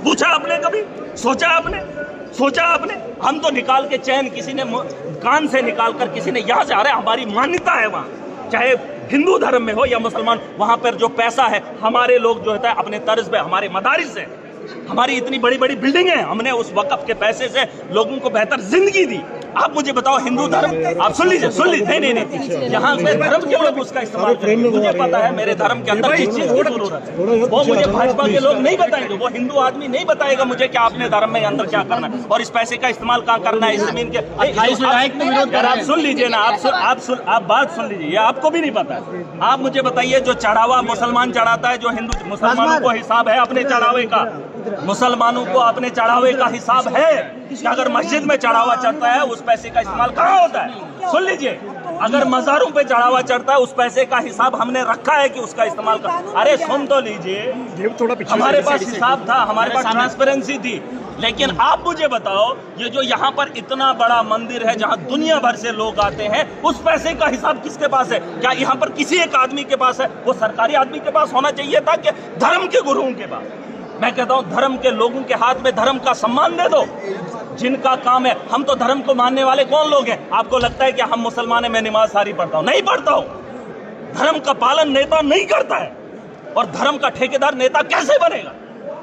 पूछा आपने कभी? सोचा आपने? हम तो निकाल के चैन किसी ने कान से निकाल कर किसी ने यहाँ से, अरे हमारी मान्यता है वहाँ, चाहे हिंदू धर्म में हो या मुसलमान, वहां पर जो पैसा है हमारे लोग जो होता है अपने तर्ज पे, हमारे मदारिस है, हमारी इतनी बड़ी बड़ी बिल्डिंग है, हमने उस वक़्फ़ के पैसे से लोगों को बेहतर जिंदगी दी। आप मुझे बताओ हिंदू धर्म, आप सुन लीजिए, नहीं, यहाँ पे धर्म के लोग उसका इस्तेमाल करेंगे। मुझे पता है मेरे धर्म के अंदर किस चीज की जरूरत है, वो मुझे भाजपा के लोग नहीं बताएंगे, वो हिंदू आदमी नहीं बताएगा मुझे कि आपने धर्म में अंदर क्या करना है और इस पैसे का इस्तेमाल कहाँ करना है। इस जमीन के आप सुन लीजिए ना, आप बात सुन लीजिए, ये आपको भी नहीं पता है। आप मुझे बताइए, जो चढ़ावा मुसलमान चढ़ाता है, जो हिंदू, मुसलमानों को हिसाब है अपने चढ़ावे का, मुसलमानों को अपने चढ़ावे का हिसाब है कि अगर मस्जिद में चढ़ावा चढ़ता है उस पैसे का इस्तेमाल कहाँ होता है। सुन लीजिए, अगर मज़ारों पे चढ़ावा चढ़ता है उस पैसे का हिसाब हमने रखा है कि उसका इस्तेमाल कर, अरे सुन तो लीजिए, हमारे पास हिसाब था, हमारे पास ट्रांसपेरेंसी थी। लेकिन आप मुझे बताओ, ये जो यहाँ पर इतना बड़ा मंदिर है जहाँ दुनिया भर से लोग आते हैं, उस पैसे का हिसाब किसके पास है? क्या यहाँ पर किसी एक आदमी के पास है? वो सरकारी आदमी के पास होना चाहिए था कि धर्म के गुरुओं के पास? मैं कहता हूं धर्म के लोगों के हाथ में धर्म का सम्मान दे दो, जिनका काम है। हम तो धर्म को मानने वाले कौन लोग हैं? आपको लगता है कि हम मुसलमान हैं, मैं नमाज सारी पढ़ता हूं? नहीं पढ़ता हूं। धर्म का पालन नेता नहीं करता है, और धर्म का ठेकेदार नेता कैसे बनेगा?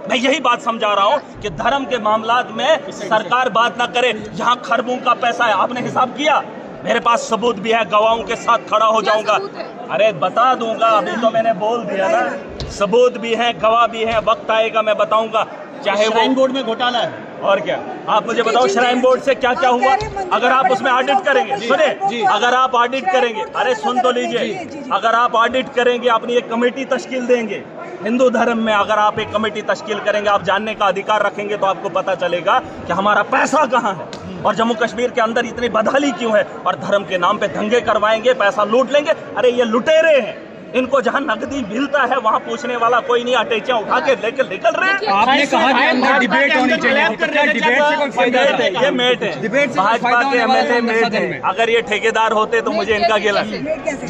मैं यही बात समझा रहा हूं कि धर्म के मामलात में सरकार बात ना करे। यहां खरबों का पैसा है, आपने हिसाब किया? मेरे पास सबूत भी है, गवाहों के साथ खड़ा हो जाऊंगा। अरे बता दूंगा, अभी तो मैंने बोल दिया ना, सबूत भी है, गवाह भी है, वक्त आएगा मैं बताऊंगा। चाहे वो श्राइन बोर्ड में घोटाला है और क्या, आप मुझे बताओ श्राइन बोर्ड से क्या क्या हुआ? अगर आप उसमें ऑडिट करेंगे, सुने, अगर आप ऑडिट करेंगे, अरे सुन तो लीजिए, अगर आप ऑडिट करेंगे, अपनी एक कमेटी तश्कील देंगे हिंदू धर्म में, अगर आप एक कमेटी तश्कील करेंगे, आप जानने का अधिकार रखेंगे, तो आपको पता चलेगा कि हमारा पैसा कहाँ है और जम्मू कश्मीर के अंदर इतनी बदहाली क्यों है। और धर्म के नाम पे दंगे करवाएंगे, पैसा लूट लेंगे। अरे ये लुटेरे हैं, इनको जहां नकदी मिलता है वहां पूछने वाला कोई नहीं, अटैचियां उठा के लेकर निकल रहे हैं। आपने कहा कि अंदर डिबेट होनी चाहिए, डिबेट से कोई फायदा है? ये मेट है, भाजपा के एमएलए मेट है। अगर ये ठेकेदार होते तो मुझे इनका गिला।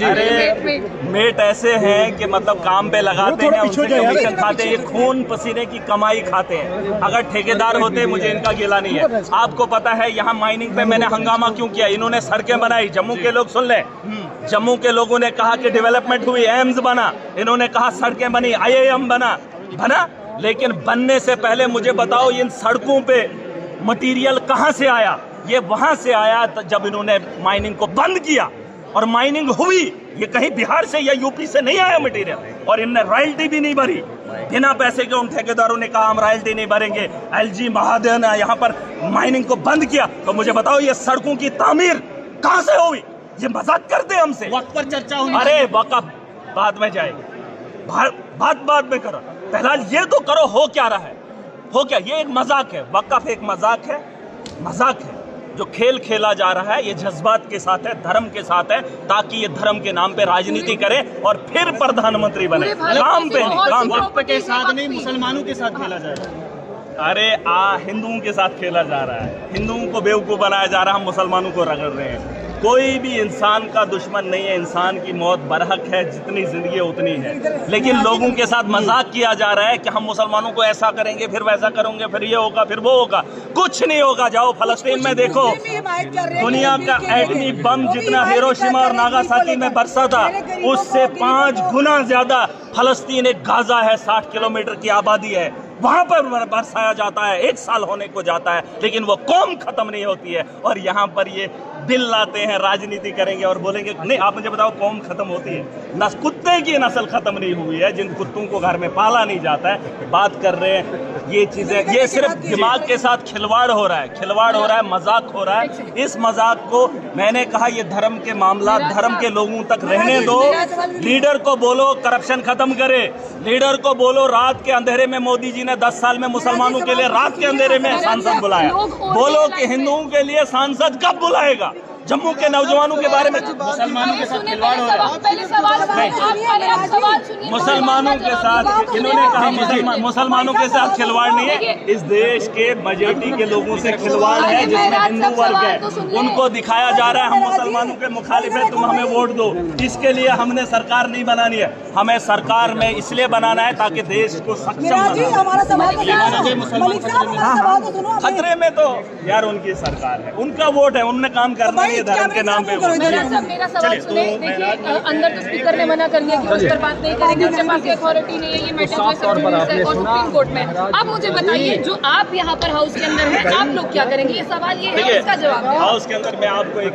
अरे मेट ऐसे हैं कि मतलब काम पे लगाते हैं, उनसे कमीशन खाते हैं, ये खून पसीने की कमाई खाते हैं। अगर ठेकेदार होते मुझे इनका गिला नहीं है। आपको पता है यहाँ माइनिंग पे मैंने हंगामा क्यों किया? इन्होंने सड़कें बनाई, जम्मू के लोग सुन ले, जम्मू के लोगों ने कहा कि डेवलपमेंट हुई, एम्स बना, इन्होंने कहा सड़कें बनी, IIM बना, लेकिन बनने से पहले मुझे बताओ इन सड़कों पे मटेरियल कहां से आया? ये वहां से आया जब इन्होंने माइनिंग को बंद किया, और माइनिंग हुई, ये कहीं बिहार से या यूपी से नहीं आया मटेरियल, और इनने रॉयल्टी भी नहीं भरी। बिना पैसे के उन ठेकेदारों ने कहा हम रॉयल्टी नहीं भरेंगे। LG महाजन ने यहाँ पर माइनिंग को बंद किया। तो मुझे बताओ ये सड़कों की तामीर कहां से हुई? ये मजाक करते हैं हमसे। वक्त पर चर्चा होनी। अरे वक़्फ़ बाद में जाएगी, बात बाद में करो, फिलहाल ये तो करो हो क्या रहा है, हो क्या? ये एक मजाक है, वक़्फ़ एक मजाक है जो खेल खेला जा रहा है, ये जज्बात के साथ है, धर्म के साथ है, ताकि ये धर्म के नाम पे राजनीति करे और फिर प्रधानमंत्री बने। काम पे नहीं, काम के साथ नहीं, मुसलमानों के साथ खेला जा रहा है। अरे हिंदुओं के साथ खेला जा रहा है, हिंदुओं को बेवकूफ़ बनाया जा रहा है, हम मुसलमानों को रगड़ रहे हैं। कोई भी इंसान का दुश्मन नहीं है, इंसान की मौत बरहक है, जितनी जिंदगी उतनी है, लेकिन लोगों के साथ मजाक किया जा रहा है कि हम मुसलमानों को ऐसा करेंगे, फिर वैसा करेंगे, फिर ये होगा, फिर वो होगा। कुछ नहीं होगा। जाओ फलस्तीन में देखो, दुनिया का एटमी बम जितना हिरोशिमा और नागासाकी में बरसा था, उससे 5 गुना ज्यादा फलस्तीन एक गाजा है, 60 किलोमीटर की आबादी है, वहां पर बरसाया जाता है, 1 साल होने को जाता है, लेकिन वो कौम खत्म नहीं होती है। और यहाँ पर ये बिल लाते हैं, राजनीति करेंगे और बोलेंगे नहीं। आप मुझे बताओ कौम खत्म होती है? कुत्ते की नस्ल खत्म नहीं हुई है, जिन कुत्तों को घर में पाला नहीं जाता है। बात कर रहे हैं ये चीजें, ये सिर्फ दिमाग के साथ खिलवाड़ हो रहा है, मजाक हो रहा है। इस मजाक को मैंने कहा, ये धर्म के मामला धर्म के लोगों तक रहने दो। लीडर को बोलो करप्शन खत्म करे, लीडर को बोलो रात के अंधेरे में मोदी जी ने 10 साल में मुसलमानों के लिए रात के अंधेरे में सांसद बुलाया, बोलो कि हिंदुओं के लिए सांसद कब बुलाएगा? जम्मू के नौजवानों के बारे में मुसलमानों के साथ खिलवाड़ हो रहा है। मुसलमानों के साथ इन्होंने कहा मुसलमानों के साथ खिलवाड़ नहीं है, इस देश के मेजॉरिटी के लोगों से खिलवाड़ है जिसमें हिंदू वर्ग है। उनको दिखाया जा रहा है हम मुसलमानों के मुखालिफ है, तुम हमें वोट दो। इसके लिए हमने सरकार नहीं बनानी है, हमें सरकार में इसलिए बनाना है ताकि देश को सक्षम खतरे में तो यार उनकी सरकार है, उनका वोट है, उनने काम करना है धर्म के नाम पे। मेरा सवाल सुने, देखिए अंदर तो स्पीकर ने मना कर दिया कि उस पर बात नहीं करेंगे, उनके पास अथॉरिटी नहीं है, ये मैटर जो सुप्रीम कोर्ट में। अब मुझे बताइए, जो आप यहाँ पर हाउस के अंदर है, आप लोग क्या करेंगे? ये सवाल ये है, इसका जवाब हाउस के अंदर मैं आपको एक